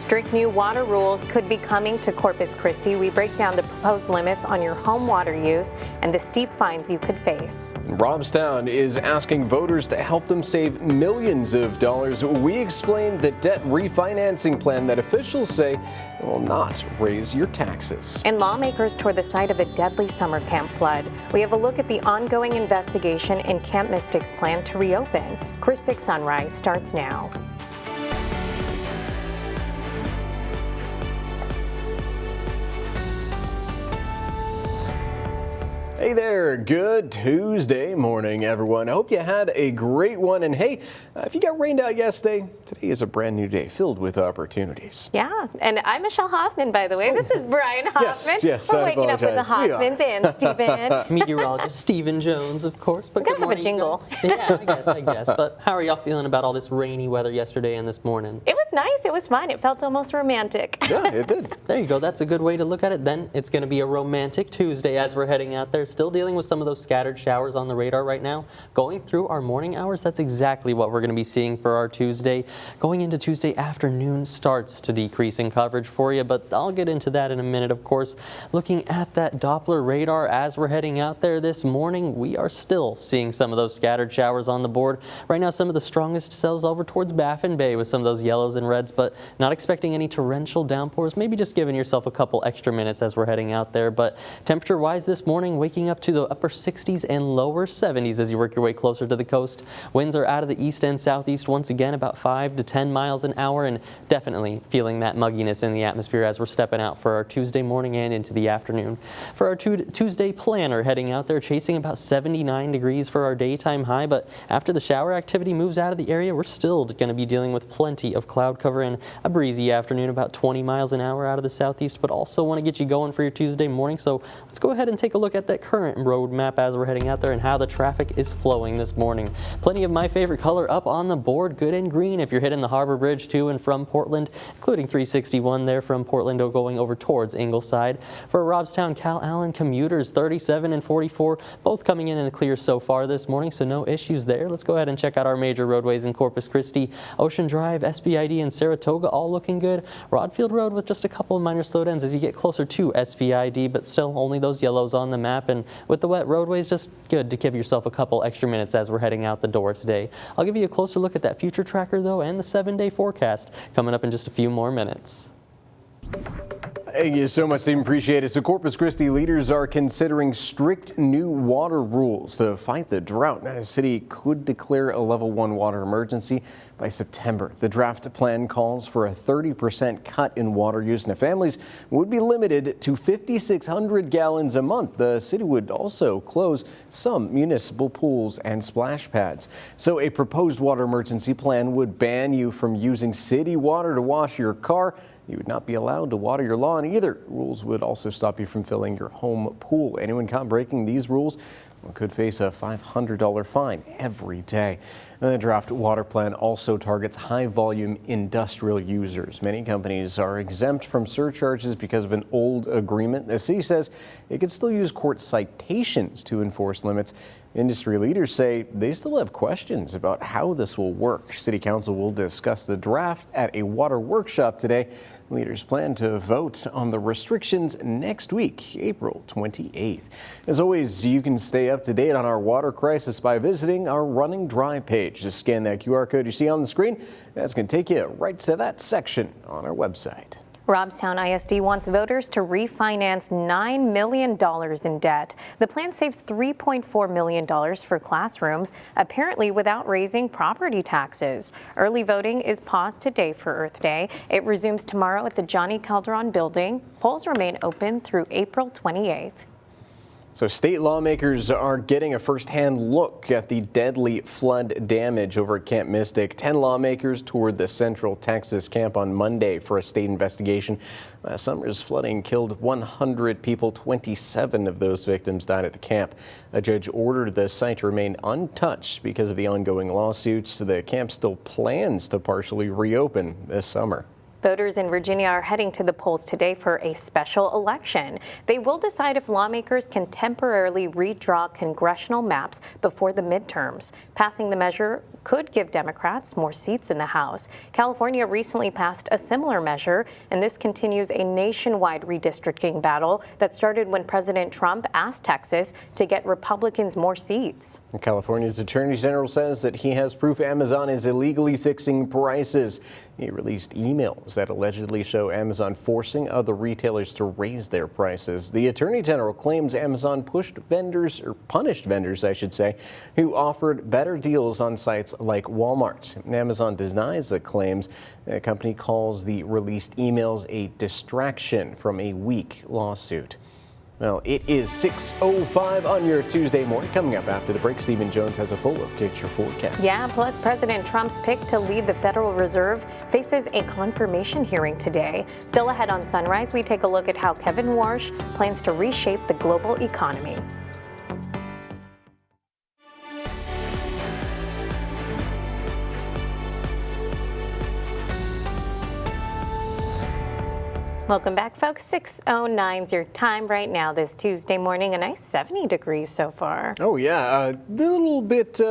Strict new water rules could be coming to Corpus Christi. We break down the proposed limits on your home water use and the steep fines you could face. Robstown is asking voters to help them save millions of dollars. We explain the debt refinancing plan that officials say will not raise your taxes. And lawmakers toward the site of a deadly summer camp flood. We have a look at the ongoing investigation in Camp Mystic's plan to reopen. Chris 6 Sunrise starts now. Hey there, good Tuesday morning, everyone. I hope you had a great one. And hey, if you got rained out yesterday, today is a brand new day filled with opportunities. Yeah, and I'm Michelle Hoffman, by the way. This is Brian Hoffman. Yes, We're I waking up with the apologize. Hoffmans and Stephen. Meteorologist Stephen Jones, of course. But Gotta good have a morning, jingle. guys. Yeah, I guess. But how are y'all feeling about all this rainy weather yesterday and this morning? It was nice. It was fun. It felt almost romantic. Yeah, it did. There you go. That's a good way to look at it. Then it's going to be a romantic Tuesday as we're heading out there. Still dealing with some of those scattered showers on the radar right now. Going through our morning hours, that's exactly what we're going to be seeing for our Tuesday. Going into Tuesday afternoon starts to decrease in coverage for you, but I'll get into that in a minute, of course. Looking at that Doppler radar as we're heading out there this morning, we are still seeing some of those scattered showers on the board. Right now, some of the strongest cells over towards Baffin Bay with some of those yellows and reds, but not expecting any torrential downpours. Maybe just giving yourself a couple extra minutes as we're heading out there. But temperature-wise this morning, waking up to the upper 60s and lower 70s as you work your way closer to the coast. Winds are out of the east and southeast once again, about 5 to 10 miles an hour, and definitely feeling that mugginess in the atmosphere as we're stepping out for our Tuesday morning and into the afternoon. For our Tuesday planner, heading out there, chasing about 79 degrees for our daytime high, but after the shower activity moves out of the area, we're still going to be dealing with plenty of cloud cover and a breezy afternoon, about 20 miles an hour out of the southeast, but also want to get you going for your Tuesday morning. So let's go ahead and take a look at that current road map as we're heading out there and how the traffic is flowing this morning. Plenty of my favorite color up on the board, good and green if you're hitting the Harbor Bridge to and from Portland, including 361 there from Portland going over towards Ingleside. For Robstown, Cal Allen commuters, 37 and 44, both coming in the clear so far this morning, so no issues there. Let's go ahead and check out our major roadways in Corpus Christi. Ocean Drive, SPID, and Saratoga all looking good. Rodfield Road with just a couple of minor slowdowns as you get closer to SPID, but still only those yellows on the map. And with the wet roadways, just good to give yourself a couple extra minutes as we're heading out the door today. I'll give you a closer look at that future tracker though and the 7-day forecast coming up in just a few more minutes. Thank you so much, Stephen. Appreciate it. So Corpus Christi leaders are considering strict new water rules to fight the drought. Now, the city could declare a level 1 water emergency by September. The draft plan calls for a 30% cut in water use. Now, families would be limited to 5,600 gallons a month. The city would also close some municipal pools and splash pads. So a proposed water emergency plan would ban you from using city water to wash your car. You would not be allowed to water your lawn either. Rules would also stop you from filling your home pool. Anyone caught breaking these rules could face a $500 fine every day. And the draft water plan also targets high-volume industrial users. Many companies are exempt from surcharges because of an old agreement. The city says it could still use court citations to enforce limits. Industry leaders say they still have questions about how this will work. City Council will discuss the draft at a water workshop today. Leaders plan to vote on the restrictions next week, April 28th. As always, you can stay up to date on our water crisis by visiting our Running Dry page. Just scan that QR code you see on the screen. That's going to take you right to that section on our website. Robstown ISD wants voters to refinance $9 million in debt. The plan saves $3.4 million for classrooms, apparently without raising property taxes. Early voting is paused today for Earth Day. It resumes tomorrow at the Johnny Calderon building. Polls remain open through April 28th. So state lawmakers are getting a first-hand look at the deadly flood damage over at Camp Mystic. 10 lawmakers toured the Central Texas camp on Monday for a state investigation. Last summer's flooding killed 100 people. 27 of those victims died at the camp. A judge ordered the site to remain untouched because of the ongoing lawsuits. The camp still plans to partially reopen this summer. Voters in Virginia are heading to the polls today for a special election. They will decide if lawmakers can temporarily redraw congressional maps before the midterms. Passing the measure could give Democrats more seats in the House. California recently passed a similar measure, and this continues a nationwide redistricting battle that started when President Trump asked Texas to get Republicans more seats. California's Attorney General says that he has proof Amazon is illegally fixing prices. He released emails that allegedly show Amazon forcing other retailers to raise their prices. The Attorney General claims Amazon punished vendors, I should say, who offered better deals on sites like Walmart. Amazon denies the claims. The company calls the released emails a distraction from a weak lawsuit. Well, it is 6:05 on your Tuesday morning. Coming up after the break, Stephen Jones has a full look at your forecast. Yeah, plus President Trump's pick to lead the Federal Reserve faces a confirmation hearing today. Still ahead on Sunrise, we take a look at how Kevin Warsh plans to reshape the global economy. Welcome back, folks. 6:09 is your time right now this Tuesday morning. A nice 70 degrees so far. Oh, yeah. A little bit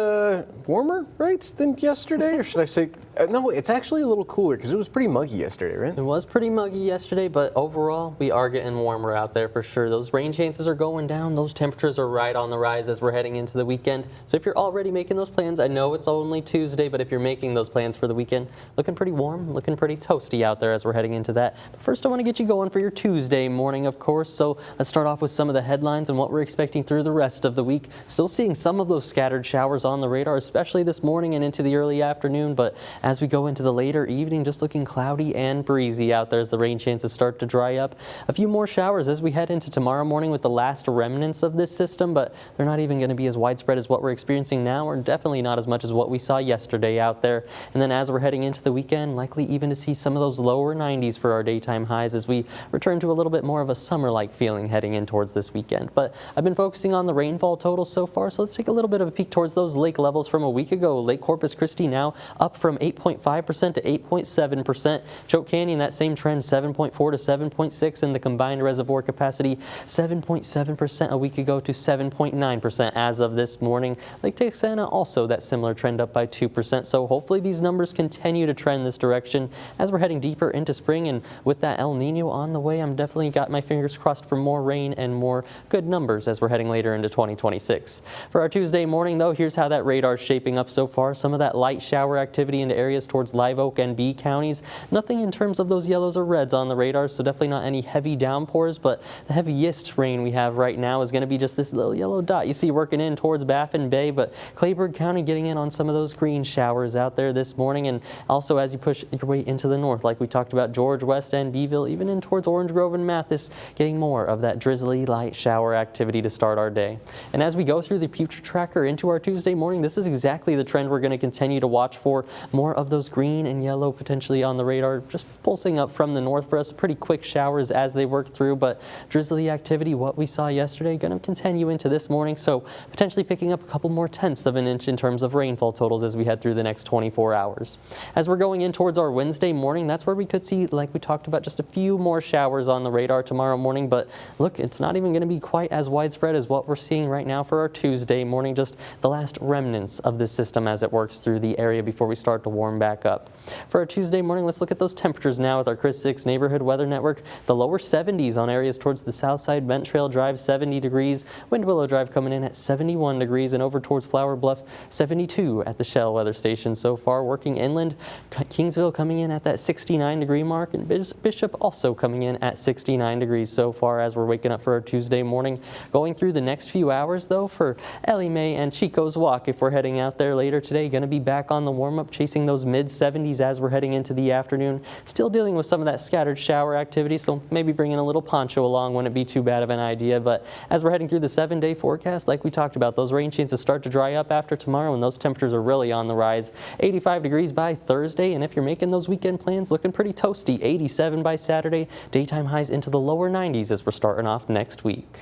warmer, right, than yesterday? Or should I say, no, it's actually a little cooler because it was pretty muggy yesterday, right? It was pretty muggy yesterday, but overall, we are getting warmer out there for sure. Those rain chances are going down. Those temperatures are right on the rise as we're heading into the weekend. So if you're already making those plans, I know it's only Tuesday, but if you're making those plans for the weekend, looking pretty warm, looking pretty toasty out there as we're heading into that. But first, I want to get you going for your Tuesday morning, of course. So let's start off with some of the headlines and what we're expecting through the rest of the week. Still seeing some of those scattered showers on the radar, especially this morning and into the early afternoon. But as we go into the later evening, just looking cloudy and breezy out there as the rain chances start to dry up. A few more showers as we head into tomorrow morning with the last remnants of this system, but they're not even going to be as widespread as what we're experiencing now, or definitely not as much as what we saw yesterday out there. And then as we're heading into the weekend, likely even to see some of those lower 90s for our daytime highs as we return to a little bit more of a summer-like feeling heading in towards this weekend. But I've been focusing on the rainfall totals so far, so let's take a little bit of a peek towards those lake levels from a week ago. Lake Corpus Christi now up from 8.5% to 8.7%. Choke Canyon, that same trend, 7.4 to 7.6, and the combined reservoir capacity 7.7% a week ago to 7.9% as of this morning. Lake Texana also that similar trend up by 2%. So hopefully these numbers continue to trend this direction as we're heading deeper into spring, and with that El Nino on the way, I'm definitely got my fingers crossed for more rain and more good numbers as we're heading later into 2026. For our Tuesday morning, though, here's how that radar is shaping up so far. Some of that light shower activity into areas towards Live Oak and B counties. Nothing in terms of those yellows or reds on the radar, so definitely not any heavy downpours, but the heaviest rain we have right now is going to be just this little yellow dot you see working in towards Baffin Bay, but Clayburgh County getting in on some of those green showers out there this morning. And also as you push your way into the north, like we talked about, George, West End, Beeville, even in towards Orange Grove and Mathis, getting more of that drizzly light shower activity to start our day. And as we go through the future tracker into our Tuesday morning, this is exactly the trend we're going to continue to watch for. More of those green and yellow potentially on the radar, just pulsing up from the north for us. Pretty quick showers as they work through, but drizzly activity, what we saw yesterday, going to continue into this morning, so potentially picking up a couple more tenths of an inch in terms of rainfall totals as we head through the next 24 hours. As we're going in towards our Wednesday morning, that's where we could see, like we talked about, just a few more showers on the radar tomorrow morning, but look, it's not even going to be quite as widespread as what we're seeing right now for our Tuesday morning, just the last remnants of this system as it works through the area before we start to warm back up. For our Tuesday morning, let's look at those temperatures now with our Chris 6 Neighborhood Weather Network. The lower 70s on areas towards the south side, Bent Trail Drive 70 degrees, Wind Willow Drive coming in at 71 degrees, and over towards Flower Bluff 72 at the Shell Weather Station so far. Working inland, Kingsville coming in at that 69 degree mark, and Bishop also coming in at 69 degrees so far as we're waking up for our Tuesday morning. Going through the next few hours though, for Ellie Mae and Chico's Walk, if we're heading out there later today, going to be back on the warm-up, chasing those mid-70s as we're heading into the afternoon. Still dealing with some of that scattered shower activity, so maybe bringing a little poncho along wouldn't be too bad of an idea. But as we're heading through the 7-day forecast, like we talked about, those rain chances start to dry up after tomorrow, and those temperatures are really on the rise. 85 degrees by Thursday, and if you're making those weekend plans, looking pretty toasty. 87 by Saturday, daytime highs into the lower 90s as we're starting off next week.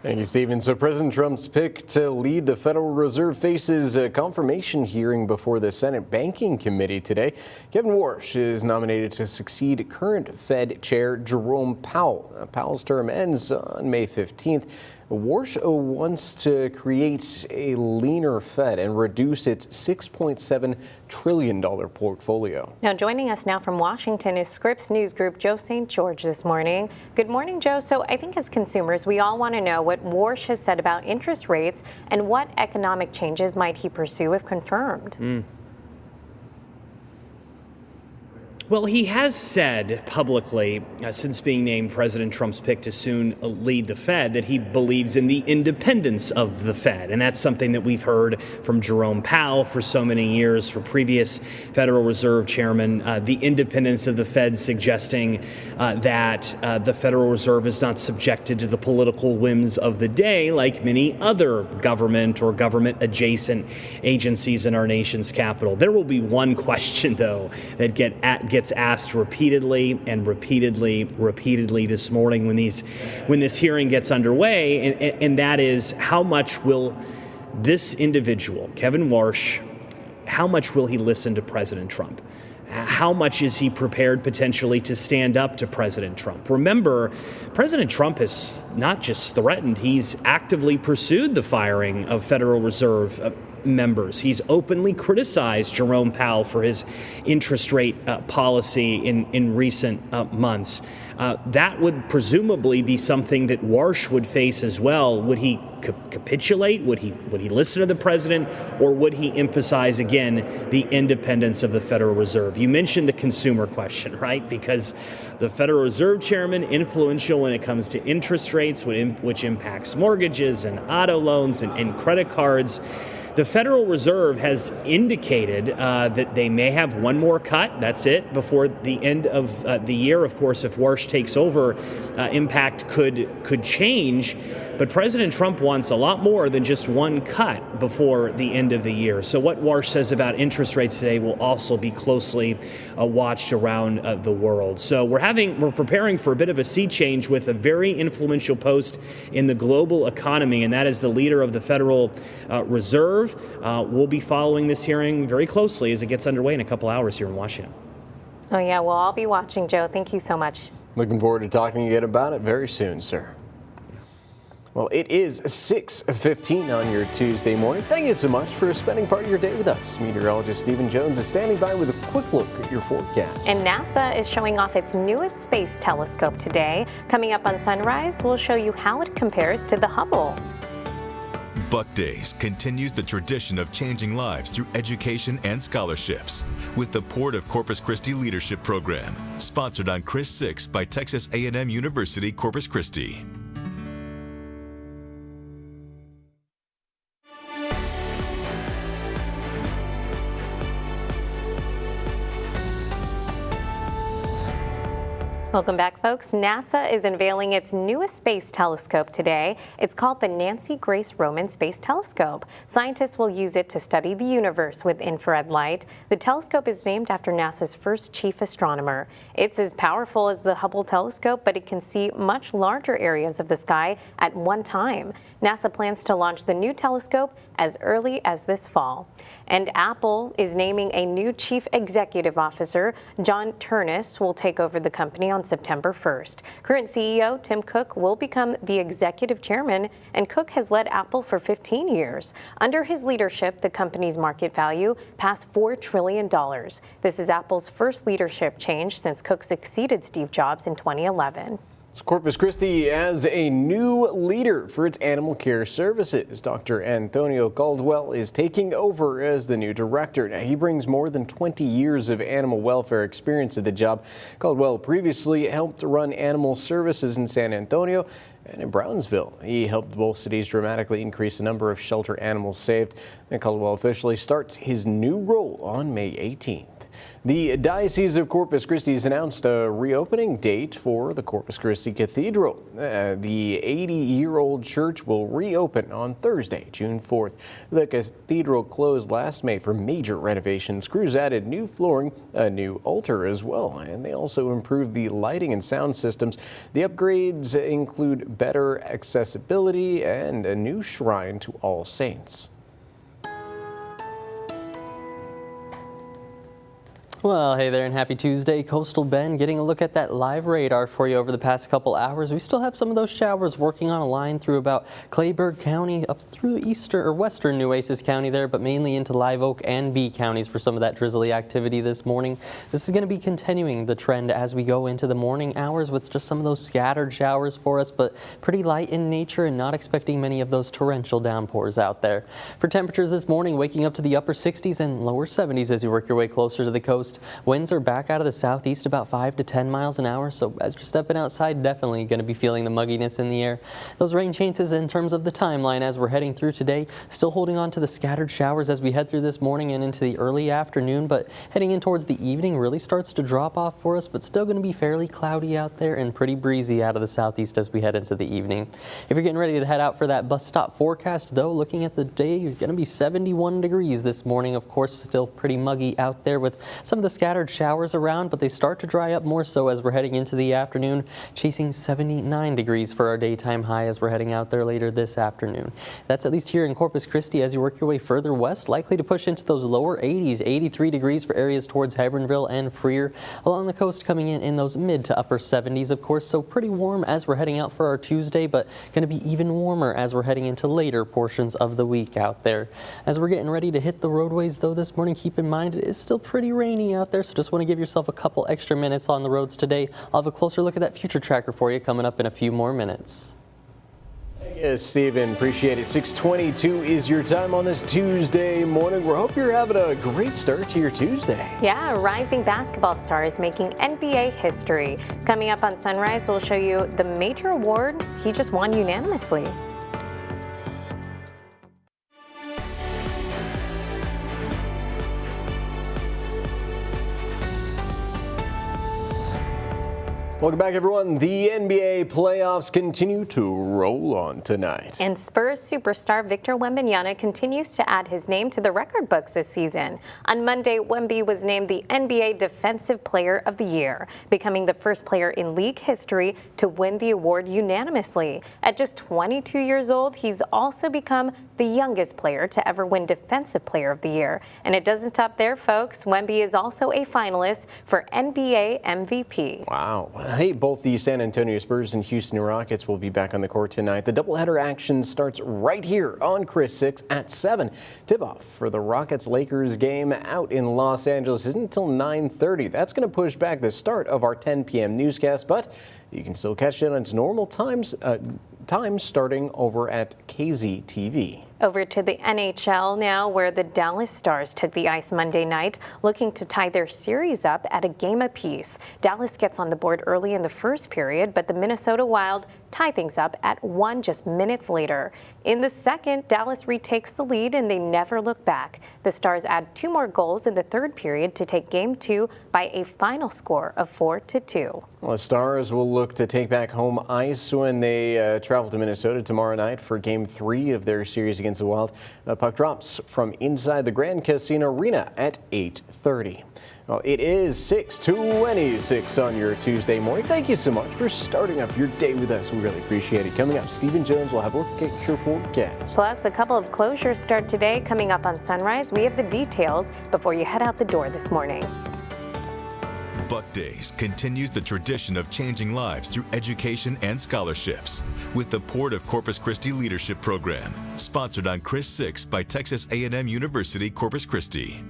Thank you, Stephen. So President Trump's pick to lead the Federal Reserve faces a confirmation hearing before the Senate Banking Committee today. Kevin Warsh is nominated to succeed current Fed Chair Jerome Powell. Powell's term ends on May 15th. Warsh wants to create a leaner Fed and reduce its $6.7 trillion portfolio. Now, joining us now from Washington is Scripps News Group Joe St. George this morning. Good morning, Joe. So I think as consumers, we all want to know what Warsh has said about interest rates and what economic changes might he pursue if confirmed. Well, he has said publicly, since being named President Trump's pick to soon lead the Fed, that he believes in the independence of the Fed. And that's something that we've heard from Jerome Powell for so many years, for previous Federal Reserve chairman, the independence of the Fed, suggesting that the Federal Reserve is not subjected to the political whims of the day like many other government or government adjacent agencies in our nation's capital. There will be one question, though, that gets asked repeatedly this morning when this hearing gets underway, and that is, how much will this individual, Kevin Warsh, how much will he listen to President Trump? How much is he prepared potentially to stand up to President Trump? Remember, President Trump has not just threatened, he's actively pursued the firing of Federal Reserve members. He's openly criticized Jerome Powell for his interest rate policy in recent months. That would presumably be something that Warsh would face as well. Would he capitulate? Would he listen to the president, or would he emphasize again the independence of the Federal Reserve? You mentioned the consumer question, right? Because the Federal Reserve chairman, influential when it comes to interest rates, which impacts mortgages and auto loans and credit cards. The Federal Reserve has indicated that they may have one more cut. That's it, before the end of the year. Of course, if Warsh takes over, impact could change. But President Trump wants a lot more than just one cut before the end of the year. So what Warsh says about interest rates today will also be closely watched around the world. So we're preparing for a bit of a sea change with a very influential post in the global economy, and that is the leader of the Federal Reserve. We'll be following this hearing very closely as it gets underway in a couple hours here in Washington. Oh, yeah, we'll all be watching, Joe. Thank you so much. Looking forward to talking again about it very soon, sir. Well, it is 6:15 on your Tuesday morning. Thank you so much for spending part of your day with us. Meteorologist Stephen Jones is standing by with a quick look at your forecast. And NASA is showing off its newest space telescope today. Coming up on Sunrise, we'll show you how it compares to the Hubble. Buck Days continues the tradition of changing lives through education and scholarships with the Port of Corpus Christi Leadership Program, sponsored on Chris 6 by Texas A&M University Corpus Christi. Welcome back, folks. NASA is unveiling its newest space telescope today. It's called the Nancy Grace Roman Space Telescope. Scientists will use it to study the universe with infrared light. The telescope is named after NASA's first chief astronomer. It's as powerful as the Hubble telescope, but it can see much larger areas of the sky at one time. NASA plans to launch the new telescope as early as this fall. And Apple is naming a new chief executive officer. John Ternus will take over the company on September 1st. Current CEO Tim Cook will become the executive chairman, and Cook has led Apple for 15 years. Under his leadership, the company's market value passed $4 trillion. This is Apple's first leadership change since Cook succeeded Steve Jobs in 2011. Corpus Christi has a new leader for its animal care services. Dr. Antonio Caldwell is taking over as the new director. Now, he brings more than 20 years of animal welfare experience to the job. Caldwell previously helped run animal services in San Antonio and in Brownsville. He helped both cities dramatically increase the number of shelter animals saved. And Caldwell officially starts his new role on May 18th. The Diocese of Corpus Christi has announced a reopening date for the Corpus Christi Cathedral. The 80-year-old church will reopen on Thursday, June 4th. The cathedral closed last May for major renovations. Crews added new flooring, a new altar as well, and they also improved the lighting and sound systems. The upgrades include better accessibility and a new shrine to All Saints. Well, hey there and happy Tuesday. Coastal Bend getting a look at that live radar for you over the past couple hours. We still have some of those showers working on a line through about Clayburgh County up through western Nueces County there, but mainly into Live Oak and Bee counties for some of that drizzly activity this morning. This is going to be continuing the trend as we go into the morning hours with just some of those scattered showers for us, but pretty light in nature and not expecting many of those torrential downpours out there. For temperatures this morning, waking up to the upper 60s and lower 70s as you work your way closer to the coast. Winds are back out of the southeast about 5 to 10 miles an hour, so as you're stepping outside, definitely going to be feeling the mugginess in the air. Those rain chances in terms of the timeline as we're heading through today, still holding on to the scattered showers as we head through this morning and into the early afternoon, but heading in towards the evening really starts to drop off for us, but still going to be fairly cloudy out there and pretty breezy out of the southeast as we head into the evening. If you're getting ready to head out for that bus stop forecast, though, looking at the day, you're going to be 71 degrees this morning. Of course, still pretty muggy out there with some of the scattered showers around, but they start to dry up more so as we're heading into the afternoon, chasing 79 degrees for our daytime high as we're heading out there later this afternoon. That's at least here in Corpus Christi. As you work your way further west, likely to push into those lower 80s, 83 degrees for areas towards Hebronville and Freer. Along the coast coming in those mid to upper 70s, of course, so pretty warm as we're heading out for our Tuesday, but going to be even warmer as we're heading into later portions of the week out there. As we're getting ready to hit the roadways, though, this morning, keep in mind it is still pretty rainy out there, so just want to give yourself a couple extra minutes on the roads today. I'll have a closer look at that future tracker for you coming up in a few more minutes. Yes, Stephen, appreciate it. 6:22 is your time on this Tuesday morning. We hope you're having a great start to your Tuesday. Yeah, rising basketball stars making NBA history. Coming up on Sunrise, we'll show you the major award he just won unanimously. Welcome back, everyone. The NBA playoffs continue to roll on tonight. And Spurs superstar Victor Wembanyama continues to add his name to the record books this season. On Monday, Wemby was named the NBA Defensive Player of the Year, becoming the first player in league history to win the award unanimously. At just 22 years old, he's also become the youngest player to ever win Defensive Player of the Year. And it doesn't stop there, folks. Wemby is also a finalist for NBA MVP. Wow. Hey, both the San Antonio Spurs and Houston Rockets will be back on the court tonight. The doubleheader action starts right here on Chris 6 at 7. Tip-off for the Rockets-Lakers game out in Los Angeles isn't until 9:30. That's going to push back the start of our 10 p.m. newscast, but you can still catch it on its normal times starting over at KZTV. Over to the NHL now, where the Dallas Stars took the ice Monday night, looking to tie their series up at a game apiece. Dallas gets on the board early in the first period, but the Minnesota Wild tie things up at 1 just minutes later. In the second, Dallas retakes the lead and they never look back. The Stars add 2 more goals in the third period to take Game 2 by a final score of 4-2. Well, the Stars will look to take back home ice when they travel to Minnesota tomorrow night for Game 3 of their series against the Wild. The puck drops from inside the Grand Casino Arena at 8:30. Well, it is 6:26 on your Tuesday morning. Thank you so much for starting up your day with us. We really appreciate it. Coming up, Stephen Jones will have a look at your forecast. Plus, a couple of closures start today. Coming up on Sunrise, we have the details before you head out the door this morning. Buck Days continues the tradition of changing lives through education and scholarships with the Port of Corpus Christi Leadership Program, sponsored on Chris 6 by Texas A&M University, Corpus Christi.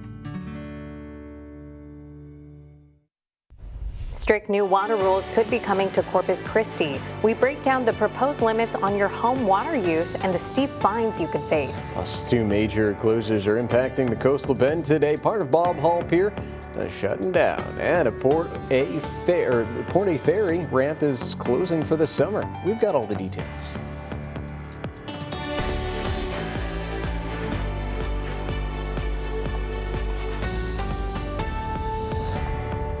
Strict new water rules could be coming to Corpus Christi. We break down the proposed limits on your home water use and the steep fines you could face. Plus, 2 major closures are impacting the coastal bend today. Part of Bob Hall Pier shutting down, and a Port A Ferry ramp is closing for the summer. We've got all the details.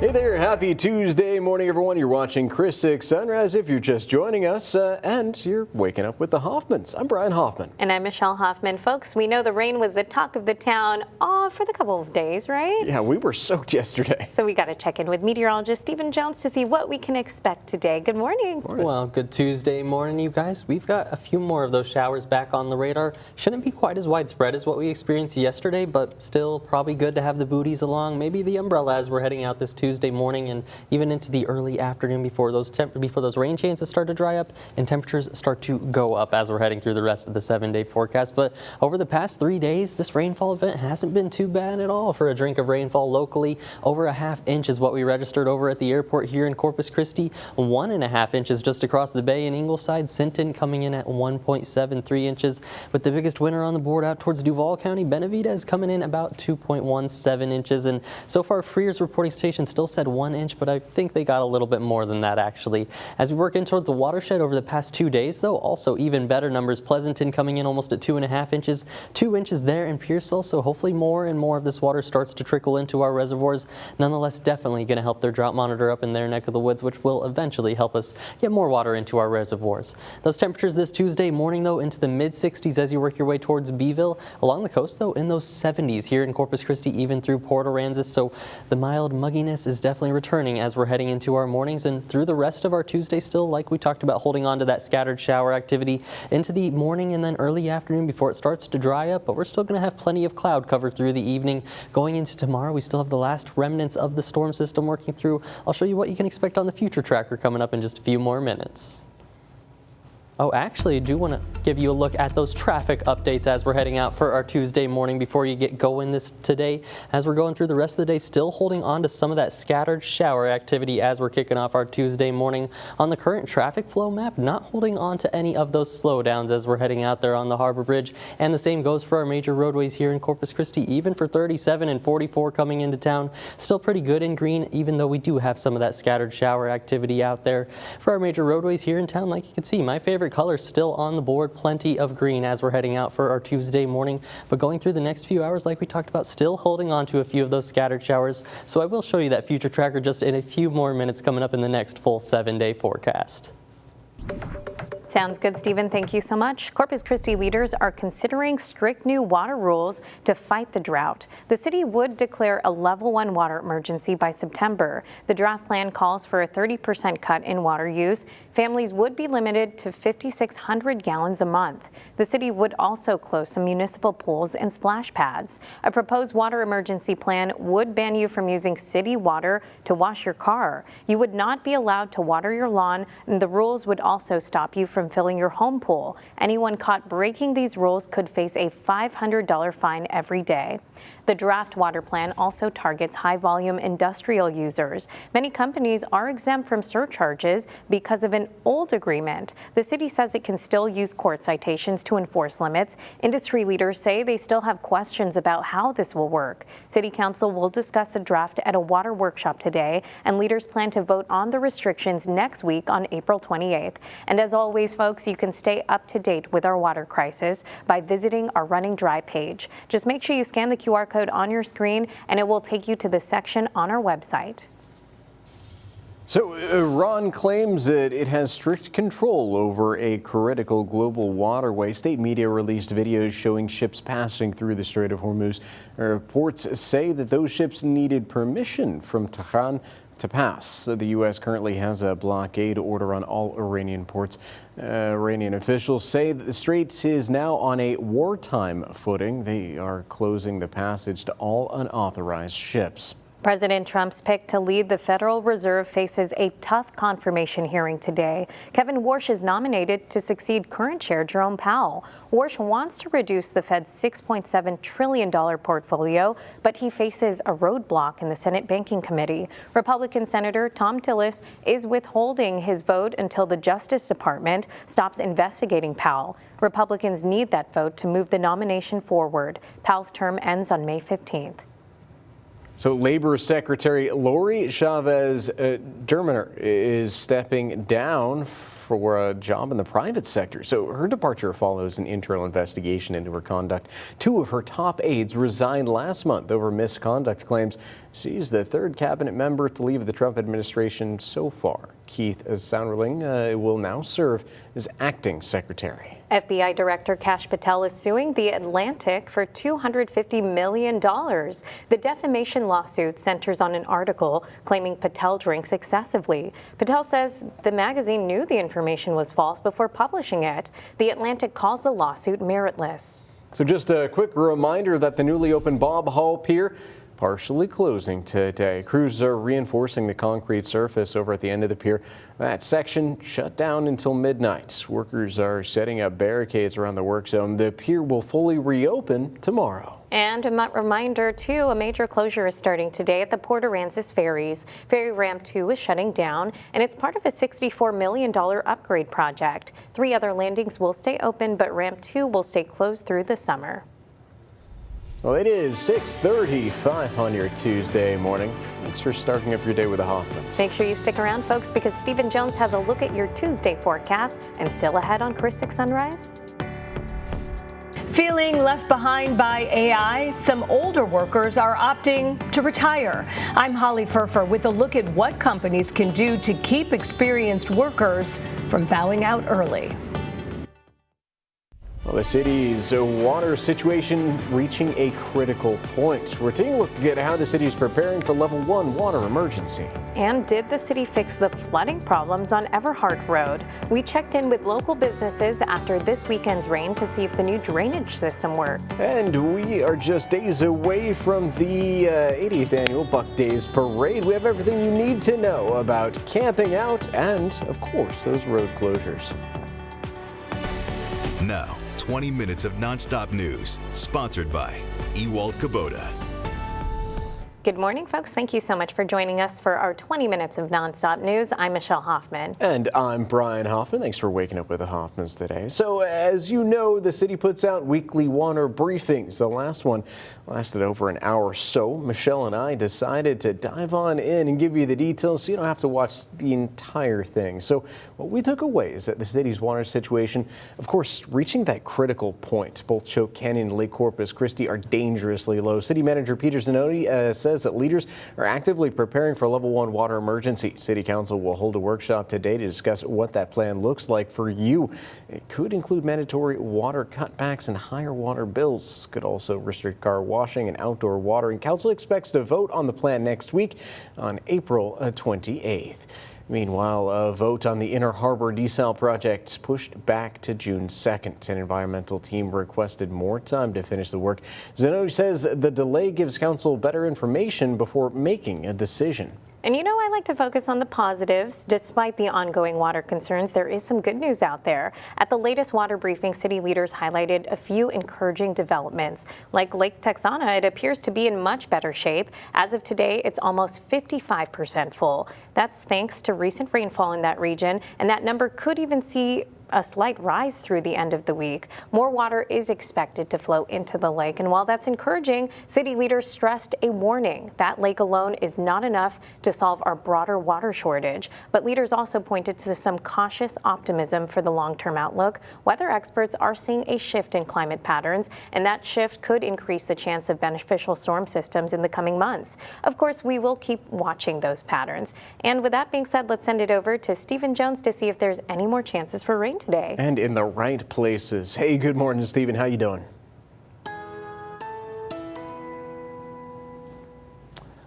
Hey there, happy Tuesday morning, everyone. You're watching Chris 6 Sunrise if you're just joining us, and you're waking up with the Hoffmans. I'm Brian Hoffman. And I'm Michelle Hoffman. Folks, we know the rain was the talk of the town for the couple of days, right? Yeah, we were soaked yesterday. So we got to check in with meteorologist Stephen Jones to see what we can expect today. Good morning. Well, good Tuesday morning, you guys. We've got a few more of those showers back on the radar. Shouldn't be quite as widespread as what we experienced yesterday, but still probably good to have the booties along, maybe the umbrella as we're heading out this Tuesday morning and even into the early afternoon before those rain chances start to dry up and temperatures start to go up as we're heading through the rest of the 7-day forecast. But over the past 3 days, this rainfall event hasn't been too bad at all for a drink of rainfall locally. Over a ½ inch is what we registered over at the airport here in Corpus Christi. 1.5 inches just across the bay in Ingleside. Sinton coming in at 1.73 inches. With the biggest winner on the board out towards Duval County, Benavidez coming in about 2.17 inches. And so far, Freer's reporting station still said 1 inch, but I think they got a little bit more than that actually. As we work in towards the watershed over the past 2 days, though, also even better numbers. Pleasanton coming in almost at 2.5 inches. 2 inches there in Pearsall, so hopefully more and more of this water starts to trickle into our reservoirs. Nonetheless, definitely going to help their drought monitor up in their neck of the woods, which will eventually help us get more water into our reservoirs. Those temperatures this Tuesday morning, though, into the mid-60s as you work your way towards Beeville. Along the coast, though, in those 70s here in Corpus Christi, even through Port Aransas. So the mild mugginess is definitely returning as we're heading into our mornings and through the rest of our Tuesday still, like we talked about, holding on to that scattered shower activity into the morning and then early afternoon before it starts to dry up. But we're still going to have plenty of cloud cover through the evening. Going into tomorrow, we still have the last remnants of the storm system working through. I'll show you what you can expect on the future tracker coming up in just a few more minutes. Oh, actually, I do want to give you a look at those traffic updates as we're heading out for our Tuesday morning before you get going today. As we're going through the rest of the day, still holding on to some of that scattered shower activity as we're kicking off our Tuesday morning. On the current traffic flow map, not holding on to any of those slowdowns as we're heading out there on the Harbor Bridge. And the same goes for our major roadways here in Corpus Christi, even for 37 and 44 coming into town. Still pretty good in green, even though we do have some of that scattered shower activity out there. For our major roadways here in town, like you can see, my favorite color still on the board, plenty of green as we're heading out for our Tuesday morning. But going through the next few hours, like we talked about, still holding on to a few of those scattered showers. So I will show you that future tracker just in a few more minutes coming up in the next full 7-day forecast. Sounds good, Stephen. Thank you so much. Corpus Christi leaders are considering strict new water rules to fight the drought. The city would declare a level 1 water emergency by September. The draft plan calls for a 30% cut in water use. Families would be limited to 5,600 gallons a month. The city would also close some municipal pools and splash pads. A proposed water emergency plan would ban you from using city water to wash your car. You would not be allowed to water your lawn, and the rules would also stop you from filling your home pool. Anyone caught breaking these rules could face a $500 fine every day. The draft water plan also targets high-volume industrial users. Many companies are exempt from surcharges because of an old agreement. The city says it can still use court citations to enforce limits. Industry leaders say they still have questions about how this will work. City Council will discuss the draft at a water workshop today, and leaders plan to vote on the restrictions next week on April 28th. And as always, folks, you can stay up to date with our water crisis by visiting our Running Dry page. Just make sure you scan the QR code on your screen and it will take you to the section on our website. So Iran claims that it has strict control over a critical global waterway. State media released videos showing ships passing through the Strait of Hormuz. Reports say that those ships needed permission from Tehran to pass. The U.S. currently has a blockade order on all Iranian ports. Iranian officials say that the strait is now on a wartime footing. They are closing the passage to all unauthorized ships. President Trump's pick to lead the Federal Reserve faces a tough confirmation hearing today. Kevin Warsh is nominated to succeed current chair Jerome Powell. Warsh wants to reduce the Fed's $6.7 trillion portfolio, but he faces a roadblock in the Senate Banking Committee. Republican Senator Thom Tillis is withholding his vote until the Justice Department stops investigating Powell. Republicans need that vote to move the nomination forward. Powell's term ends on May 15th. So Labor Secretary Lori Chavez Derminer is stepping down for a job in the private sector. So her departure follows an internal investigation into her conduct. 2 of her top aides resigned last month over misconduct claims. She's the 3rd cabinet member to leave the Trump administration so far. Keith Sounderling will now serve as acting secretary. FBI Director Kash Patel is suing The Atlantic for $250 million. The defamation lawsuit centers on an article claiming Patel drinks excessively. Patel says the magazine knew the information was false before publishing it. The Atlantic calls the lawsuit meritless. So just a quick reminder that the newly opened Bob Hall Pier partially closing today. Crews are reinforcing the concrete surface over at the end of the pier. That section shut down until midnight. Workers are setting up barricades around the work zone. The pier will fully reopen tomorrow. And a reminder, too, a major closure is starting today at the Port Aransas ferries. Ferry Ramp 2 is shutting down, and it's part of a $64 million upgrade project. 3 other landings will stay open, but Ramp 2 will stay closed through the summer. Well, it is 6:35 on your Tuesday morning. Thanks for starting up your day with the Hoffmans. Make sure you stick around, folks, because Stephen Jones has a look at your Tuesday forecast and still ahead on Chris 6 Sunrise. Feeling left behind by AI, some older workers are opting to retire. I'm Holly Furfer with a look at what companies can do to keep experienced workers from bowing out early. Well, the city's water situation reaching a critical point. We're taking a look at how the city is preparing for level 1 water emergency. And did the city fix the flooding problems on Everhart Road? We checked in with local businesses after this weekend's rain to see if the new drainage system worked. And we are just days away from the 80th annual Buck Days Parade. We have everything you need to know about camping out and, of course, those road closures. Now, 20 minutes of nonstop news, sponsored by Ewald Kubota. Good morning, folks. Thank you so much for joining us for our 20 minutes of nonstop news. I'm Michelle Hoffman. And I'm Brian Hoffman. Thanks for waking up with the Hoffmans today. So as you know, the city puts out weekly water briefings. The last one lasted over an hour. So Michelle and I decided to dive on in and give you the details so you don't have to watch the entire thing. So what we took away is that the city's water situation, of course, reaching that critical point. Both Choke Canyon and Lake Corpus Christi are dangerously low. City Manager Peter Zanotti says that leaders are actively preparing for a level 1 water emergency. City Council will hold a workshop today to discuss what that plan looks like for you. It could include mandatory water cutbacks and higher water bills. Could also restrict car washing and outdoor watering. Council expects to vote on the plan next week on April 28th. Meanwhile, a vote on the Inner Harbor desal project pushed back to June 2nd. An environmental team requested more time to finish the work. Zanotti says the delay gives council better information before making a decision. And you know, I like to focus on the positives. Despite the ongoing water concerns, there is some good news out there. At the latest water briefing, city leaders highlighted a few encouraging developments. Like Lake Texana, it appears to be in much better shape. As of today, it's almost 55% full. That's thanks to recent rainfall in that region, and that number could even see a slight rise through the end of the week. More water is expected to flow into the lake, and while that's encouraging, city leaders stressed a warning. That lake alone is not enough to solve our broader water shortage. But leaders also pointed to some cautious optimism for the long-term outlook. Weather experts are seeing a shift in climate patterns, and that shift could increase the chance of beneficial storm systems in the coming months. Of course, we will keep watching those patterns. And with that being said, let's send it over to Stephen Jones to see if there's any more chances for rain today. And in the right places. Hey, good morning, Stephen. How you doing?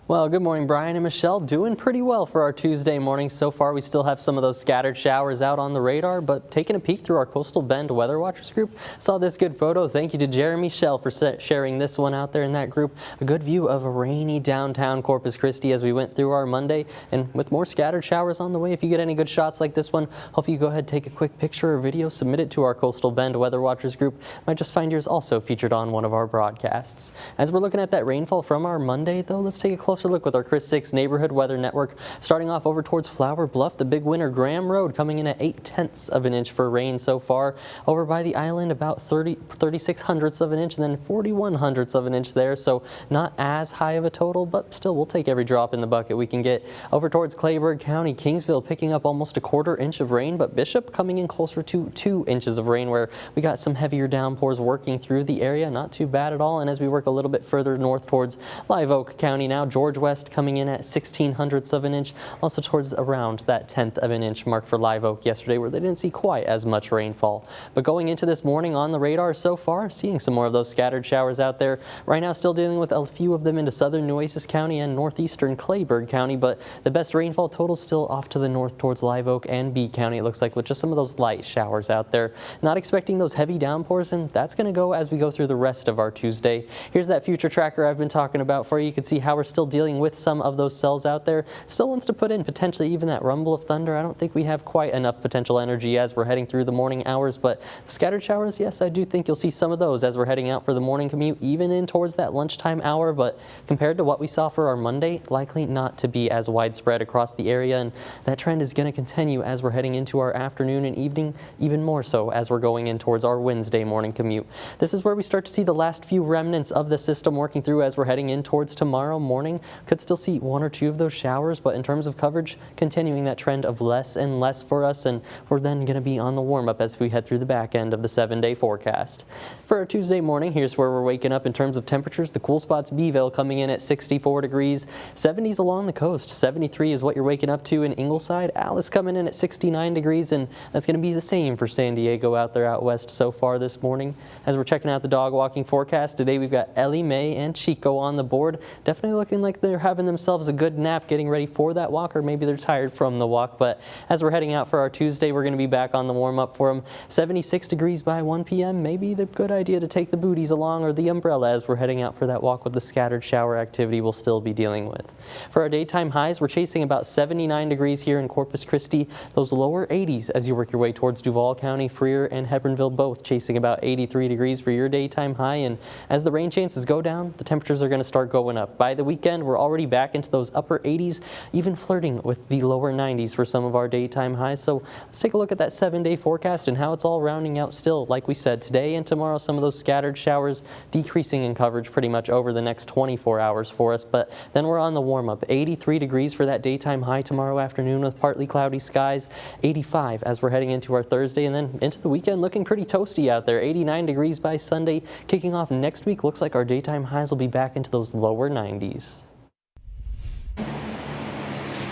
Well, good morning, Brian and Michelle. Doing pretty well for our Tuesday morning. So far, we still have some of those scattered showers out on the radar, but taking a peek through our Coastal Bend Weather Watchers group, saw this good photo. Thank you to Jeremy Shell for sharing this one out there in that group. A good view of a rainy downtown Corpus Christi as we went through our Monday, and with more scattered showers on the way. If you get any good shots like this one, hope you go ahead, take a quick picture or video, submit it to our Coastal Bend Weather Watchers group. Might just find yours also featured on one of our broadcasts. As we're looking at that rainfall from our Monday, though, let's take a closer closer look with our Chris 6 Neighborhood Weather Network. Starting off over towards Flower Bluff, the big winner Graham Road coming in at 0.8 of an inch for rain so far. Over by the island, about 36 hundredths of an inch, and then 41 hundredths of an inch there. So not as high of a total, but still we'll take every drop in the bucket we can get. Over towards Clayburgh County, Kingsville picking up almost a 1/4 inch of rain, but Bishop coming in closer to 2 inches of rain, where we got some heavier downpours working through the area. Not too bad at all. And as we work a little bit further north towards Live Oak County now, George West coming in at 16 hundredths of an inch, also towards around that 1/10 of an inch mark for Live Oak yesterday, where they didn't see quite as much rainfall. But going into this morning on the radar so far, seeing some more of those scattered showers out there. Right now still dealing with a few of them into southern Nueces County and northeastern Clayburgh County, but the best rainfall totals still off to the north towards Live Oak and B County, it looks like, with just some of those light showers out there. Not expecting those heavy downpours, and that's going to go as we go through the rest of our Tuesday. Here's that future tracker I've been talking about for you. You can see how we're still dealing with some of those cells out there. Still wants to put in potentially even that rumble of thunder. I don't think we have quite enough potential energy as we're heading through the morning hours, but scattered showers, yes, I do think you'll see some of those as we're heading out for the morning commute, even in towards that lunchtime hour. But compared to what we saw for our Monday, likely not to be as widespread across the area, and that trend is going to continue as we're heading into our afternoon and evening, even more so as we're going in towards our Wednesday morning commute. This is where we start to see the last few remnants of the system working through as we're heading in towards tomorrow morning. Could still see 1 or 2 of those showers, but in terms of coverage, continuing that trend of less and less for us, and we're then going to be on the warm-up as we head through the back end of the 7-day forecast. For our Tuesday morning, here's where we're waking up in terms of temperatures. The cool spots, Beeville coming in at 64 degrees, 70s along the coast. 73 is what you're waking up to in Ingleside. Alice coming in at 69 degrees, and that's going to be the same for San Diego out there out west so far this morning. As we're checking out the dog walking forecast, today we've got Ellie Mae and Chico on the board. Definitely looking like they're having themselves a good nap, getting ready for that walk, or maybe they're tired from the walk. But as we're heading out for our Tuesday, we're going to be back on the warm-up for them. 76 degrees by 1 p.m. Maybe the good idea to take the booties along or the umbrella as we're heading out for that walk with the scattered shower activity we'll still be dealing with. For our daytime highs, we're chasing about 79 degrees here in Corpus Christi. Those lower 80s as you work your way towards Duval County, Freer, and Hebronville, both chasing about 83 degrees for your daytime high. And as the rain chances go down, the temperatures are going to start going up. By the weekend, we're already back into those upper 80s, even flirting with the lower 90s for some of our daytime highs. So let's take a look at that 7-day forecast and how it's all rounding out still. Like we said, today and tomorrow, some of those scattered showers decreasing in coverage pretty much over the next 24 hours for us. But then we're on the warm-up. 83 degrees for that daytime high tomorrow afternoon with partly cloudy skies. 85 as we're heading into our Thursday, and then into the weekend looking pretty toasty out there. 89 degrees by Sunday. Kicking off next week, looks like our daytime highs will be back into those lower 90s.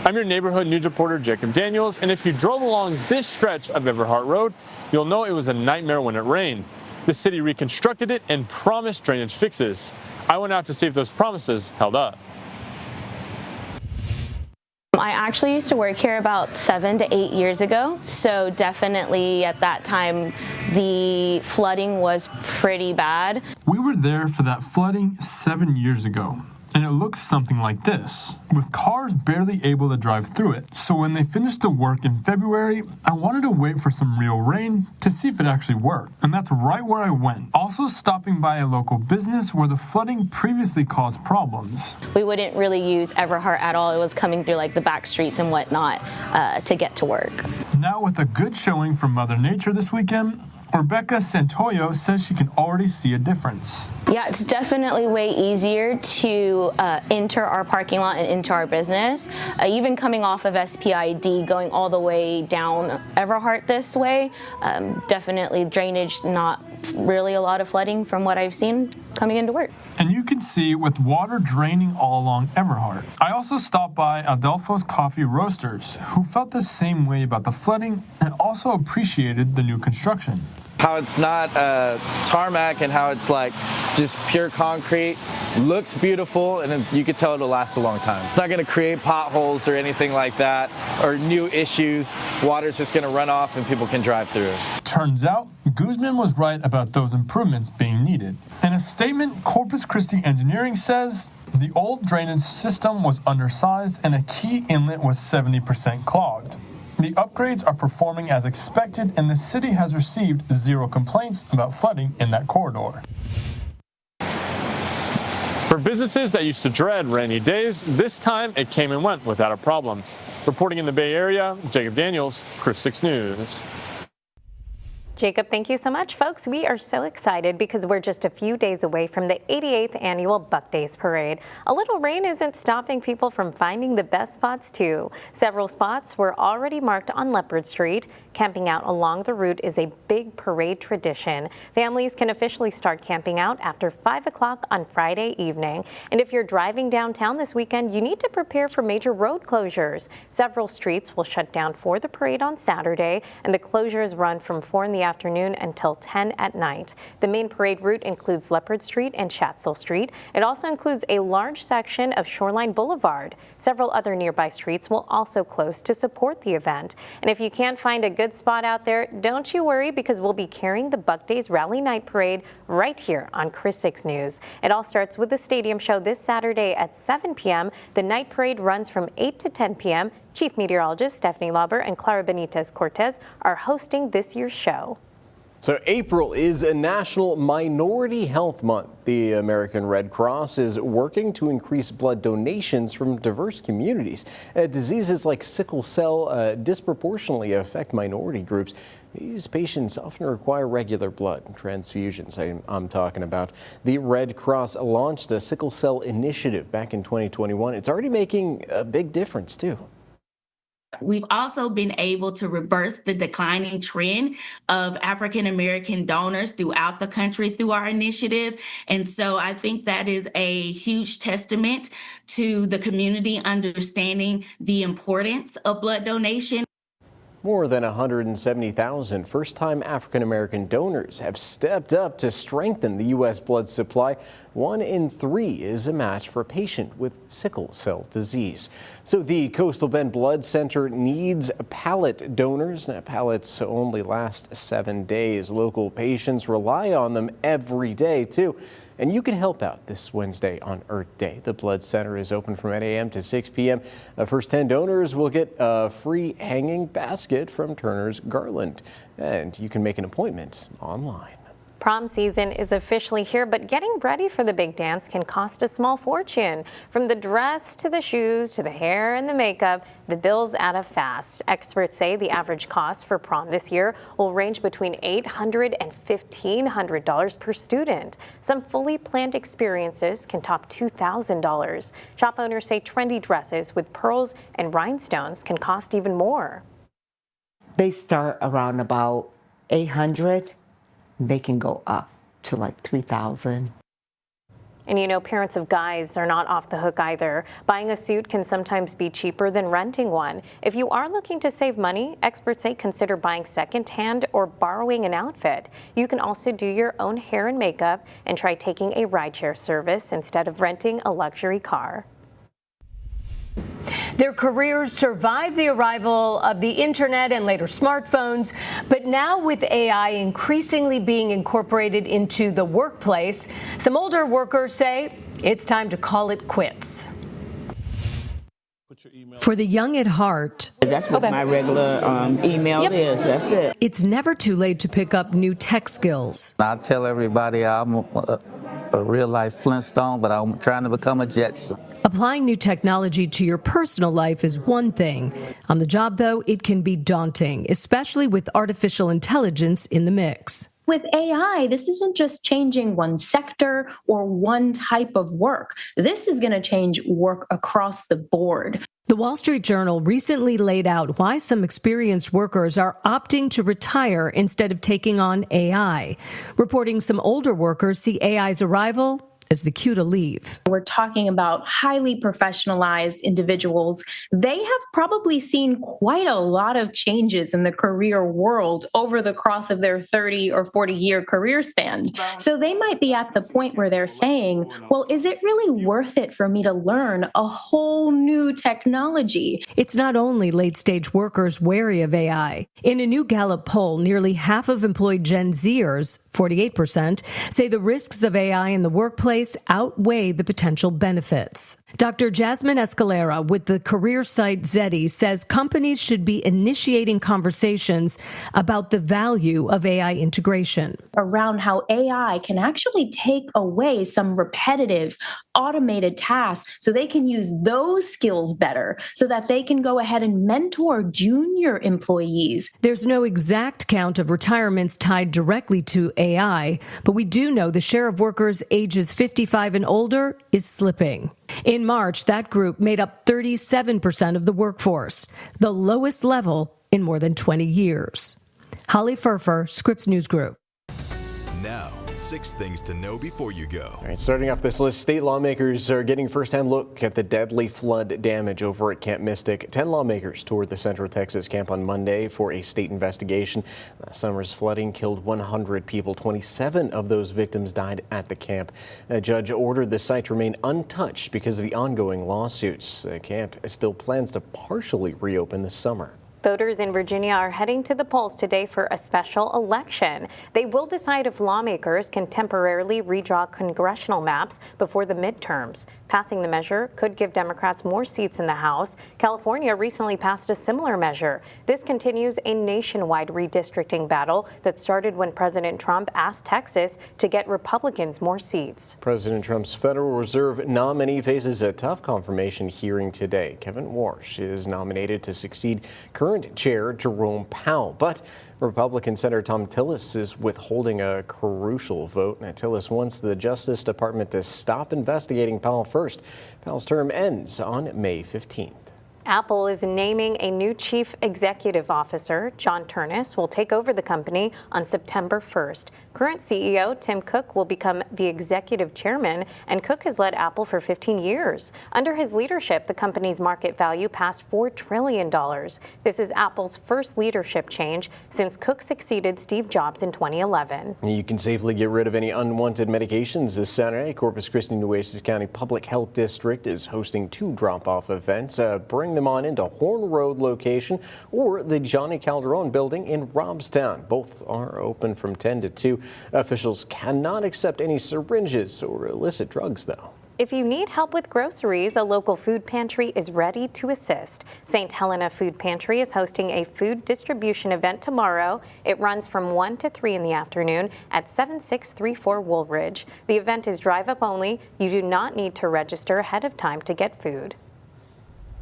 I'm your neighborhood news reporter, Jacob Daniels, and if you drove along this stretch of Everhart Road, you'll know it was a nightmare when it rained. The city reconstructed it and promised drainage fixes. I went out to see if those promises held up. I actually used to work here about 7 to 8 years ago, so definitely at that time the flooding was pretty bad. We were there for that flooding 7 years ago, and it looks something like this, with cars barely able to drive through it. So when they finished the work in February, I wanted to wait for some real rain to see if it actually worked, and that's right where I went. Also stopping by a local business where the flooding previously caused problems. We wouldn't really use Everhart at all. It was coming through like the back streets and whatnot to get to work. Now with a good showing from Mother Nature this weekend, Rebecca Santoyo says she can already see a difference. Yeah, it's definitely way easier to enter our parking lot and into our business. Even coming off of SPID, going all the way down Everhart this way, definitely drainage, not really a lot of flooding from what I've seen coming into work. And you can see with water draining all along Everhart. I also stopped by Adelpho's Coffee Roasters, who felt the same way about the flooding and also appreciated the new construction. How it's not tarmac and how it's like just pure concrete looks beautiful, and you could tell it'll last a long time. It's not going to create potholes or anything like that or new issues. Water's just going to run off and people can drive through it. Turns out Guzman was right about those improvements being needed. In a statement, Corpus Christi Engineering says the old drainage system was undersized and a key inlet was 70% clogged. The upgrades are performing as expected, and the city has received 0 complaints about flooding in that corridor. For businesses that used to dread rainy days, this time it came and went without a problem. Reporting in the Bay Area, Jacob Daniels, Chris 6 News. Jacob, thank you so much. Folks, we are so excited because we're just a few days away from the 88th annual Buck Days Parade. A little rain isn't stopping people from finding the best spots too. Several spots were already marked on Leopard Street. Camping out along the route is a big parade tradition. Families can officially start camping out after 5 o'clock on Friday evening. And if you're driving downtown this weekend, you need to prepare for major road closures. Several streets will shut down for the parade on Saturday, and the closures run from 4 in the afternoon until 10 at night. The main parade route includes Leopard Street and Schatzel Street. It also includes a large section of Shoreline Boulevard. Several other nearby streets will also close to support the event. And if you can't find a good spot out there, don't you worry, because we'll be carrying the Buck Days Rally Night Parade right here on Chris 6 News. It all starts with the stadium show this Saturday at 7 p.m. The night parade runs from 8 to 10 p.m. Chief Meteorologist Stephanie Lauber and Clara Benitez Cortez are hosting this year's show. So April is a National Minority Health Month. The American Red Cross is working to increase blood donations from diverse communities. Diseases like sickle cell disproportionately affect minority groups. These patients often require regular blood transfusions. I'm talking about. The Red Cross launched a sickle cell initiative back in 2021. It's already making a big difference too. We've also been able to reverse the declining trend of African American donors throughout the country through our initiative. And so I think that is a huge testament to the community understanding the importance of blood donation. More than 170,000 first-time African-American donors have stepped up to strengthen the U.S. blood supply. 1 in 3 is a match for a patient with sickle cell disease. So the Coastal Bend Blood Center needs pallet donors. Now, pallets only last 7 days. Local patients rely on them every day, too. And you can help out this Wednesday on Earth Day. The Blood Center is open from 8 a.m. to 6 p.m. First 10 donors will get a free hanging basket from Turner's Garland. And you can make an appointment online. Prom season is officially here, but getting ready for the big dance can cost a small fortune. From the dress to the shoes to the hair and the makeup, the bills add up fast. Experts say the average cost for prom this year will range between $800 and $1,500 per student. Some fully planned experiences can top $2,000. Shop owners say trendy dresses with pearls and rhinestones can cost even more. They start around about $800. They can go up to like $3,000. And you know, parents of guys are not off the hook either. Buying a suit can sometimes be cheaper than renting one. If you are looking to save money, experts say consider buying secondhand or borrowing an outfit. You can also do your own hair and makeup and try taking a rideshare service instead of renting a luxury car. Their careers survived the arrival of the internet and later smartphones, but now with AI increasingly being incorporated into the workplace, some older workers say it's time to call it quits. For the young at heart, that's what my regular email is. That's it. It's never too late to pick up new tech skills. I tell everybody I'm a real life Flintstone, but I'm trying to become a Jetson. Applying new technology to your personal life is one thing. On the job, though, it can be daunting, especially with artificial intelligence in the mix. With AI, this isn't just changing one sector or one type of work. This is going to change work across the board. The Wall Street Journal recently laid out why some experienced workers are opting to retire instead of taking on AI, reporting some older workers see AI's arrival as the cue to leave. We're talking about highly professionalized individuals. They have probably seen quite a lot of changes in the career world over the course of their 30 or 40-year career span. So they might be at the point where they're saying, well, is it really worth it for me to learn a whole new technology? It's not only late-stage workers wary of AI. In a new Gallup poll, nearly half of employed Gen Zers, 48%, say the risks of AI in the workplace outweigh the potential benefits. Dr. Jasmine Escalera with the career site Zeddy says companies should be initiating conversations about the value of AI integration. Around how AI can actually take away some repetitive, automated tasks so they can use those skills better so that they can go ahead and mentor junior employees. There's no exact count of retirements tied directly to AI, but we do know the share of workers ages 55 and older is slipping. In March, that group made up 37% of the workforce, the lowest level in more than 20 years. Holly Furfer, Scripps News Group. Now, 6 things to know before you go. All right, starting off this list, state lawmakers are getting first-hand look at the deadly flood damage over at Camp Mystic. 10 lawmakers toured the Central Texas camp on Monday for a state investigation. Last summer's flooding killed 100 people. 27 of those victims died at the camp. A judge ordered the site to remain untouched because of the ongoing lawsuits. The camp still plans to partially reopen this summer. Voters in Virginia are heading to the polls today for a special election. They will decide if lawmakers can temporarily redraw congressional maps before the midterms. Passing the measure could give Democrats more seats in the House. California recently passed a similar measure. This continues a nationwide redistricting battle that started when President Trump asked Texas to get Republicans more seats. President Trump's Federal Reserve nominee faces a tough confirmation hearing today. Kevin Warsh is nominated to succeed current Chair Jerome Powell, but Republican Senator Thom Tillis is withholding a crucial vote. Now, Tillis wants the Justice Department to stop investigating Powell first. Powell's term ends on May 15th. Apple is naming a new chief executive officer. John Ternus will take over the company on September 1st. Current CEO Tim Cook will become the executive chairman, and Cook has led Apple for 15 years. Under his leadership, the company's market value passed $4 trillion. This is Apple's first leadership change since Cook succeeded Steve Jobs in 2011. You can safely get rid of any unwanted medications this Saturday. Corpus Christi Nueces County Public Health District is hosting 2 drop-off events. Bring them on into Horn Road location or the Johnny Calderon building in Robstown. Both are open from 10 to 2. Officials cannot accept any syringes or illicit drugs, though. If you need help with groceries, a local food pantry is ready to assist. St. Helena Food Pantry is hosting a food distribution event tomorrow. It runs from 1 to 3 in the afternoon at 7634 Woolridge. The event is drive-up only. You do not need to register ahead of time to get food.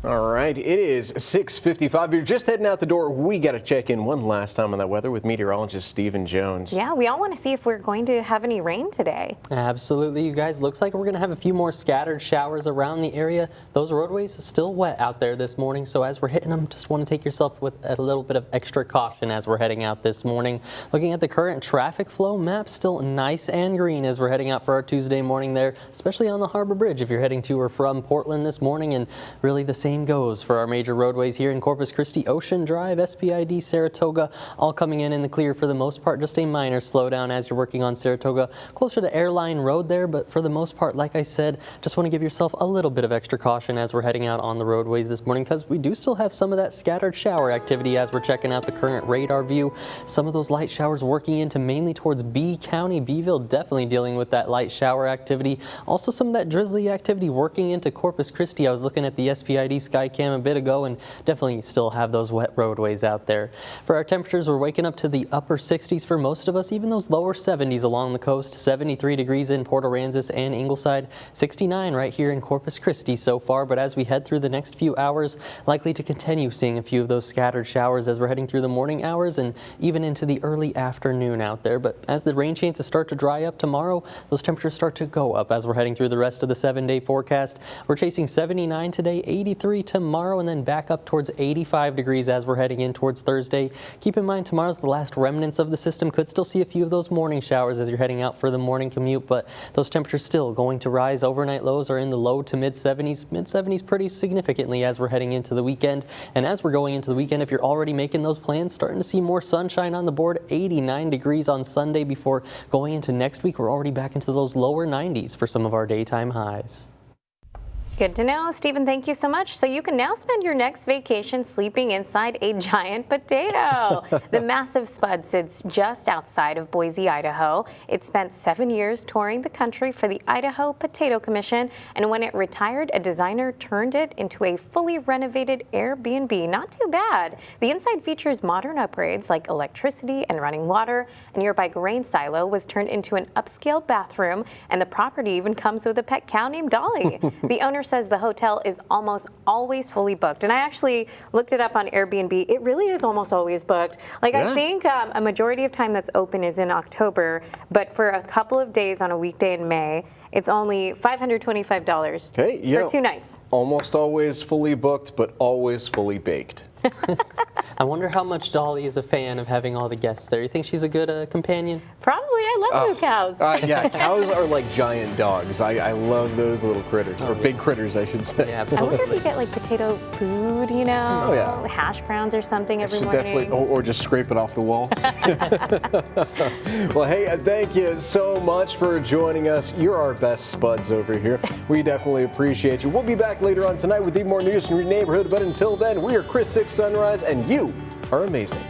All right, it is 6:55. You're just heading out the door. We got to check in one last time on that weather with meteorologist Stephen Jones. Yeah, we all want to see if we're going to have any rain today. Absolutely, you guys. Looks like we're going to have a few more scattered showers around the area. Those roadways are still wet out there this morning, so as we're hitting them, just want to take yourself with a little bit of extra caution as we're heading out this morning. Looking at the current traffic flow map, still nice and green as we're heading out for our Tuesday morning there, especially on the Harbor Bridge if you're heading to or from Portland this morning, and really the same goes for our major roadways here in Corpus Christi. Ocean Drive, SPID, Saratoga, all coming in the clear for the most part. Just a minor slowdown as you're working on Saratoga, closer to Airline Road there, but for the most part, like I said, just want to give yourself a little bit of extra caution as we're heading out on the roadways this morning, because we do still have some of that scattered shower activity as we're checking out the current radar view. Some of those light showers working into mainly towards B County. Beeville definitely dealing with that light shower activity. Also some of that drizzly activity working into Corpus Christi. I was looking at the SPID Skycam a bit ago and definitely still have those wet roadways out there. For our temperatures, we're waking up to the upper 60s for most of us, even those lower 70s along the coast. 73 degrees in Port Aransas and Ingleside, 69 right here in Corpus Christi so far. But as we head through the next few hours, likely to continue seeing a few of those scattered showers as we're heading through the morning hours and even into the early afternoon out there. But as the rain chances start to dry up tomorrow, those temperatures start to go up as we're heading through the rest of the 7-day forecast. We're chasing 79 today, 83 tomorrow, and then back up towards 85 degrees as we're heading in towards Thursday. Keep in mind, tomorrow's the last remnants of the system. Could still see a few of those morning showers as you're heading out for the morning commute, but those temperatures still going to rise. Overnight lows are in the low to mid 70s pretty significantly as we're heading into the weekend. And as we're going into the weekend, if you're already making those plans, starting to see more sunshine on the board. 89 degrees on Sunday before going into next week. We're already back into those lower 90s for some of our daytime highs. Good to know. Stephen, thank you so much. So you can now spend your next vacation sleeping inside a giant potato. The massive spud sits just outside of Boise, Idaho. It spent 7 years touring the country for the Idaho Potato Commission, and when it retired, a designer turned it into a fully renovated Airbnb. Not too bad. The inside features modern upgrades like electricity and running water. A nearby grain silo was turned into an upscale bathroom, and the property even comes with a pet cow named Dolly. The owner says the hotel is almost always fully booked. And I actually looked it up on Airbnb. It really is almost always booked. Like, I think a majority of time that's open is in October, but for a couple of days on a weekday in May, it's only $525 for 2 nights. Almost always fully booked, but always fully baked. I wonder how much Dolly is a fan of having all the guests there. You think she's a good companion? Probably. I love blue cows. Yeah, cows are like giant dogs. I love those little critters, or big critters, I should say. Yeah, I wonder if you get like potato food, you know? Oh, yeah. Hash browns or something every Should morning. definitely, or just scrape it off the walls. Well, hey, thank you so much for joining us. You're our best spuds over here. We definitely appreciate you. We'll be back later on tonight with even more news from your neighborhood. But until then, we are Chris 6 Sunrise, and you are amazing.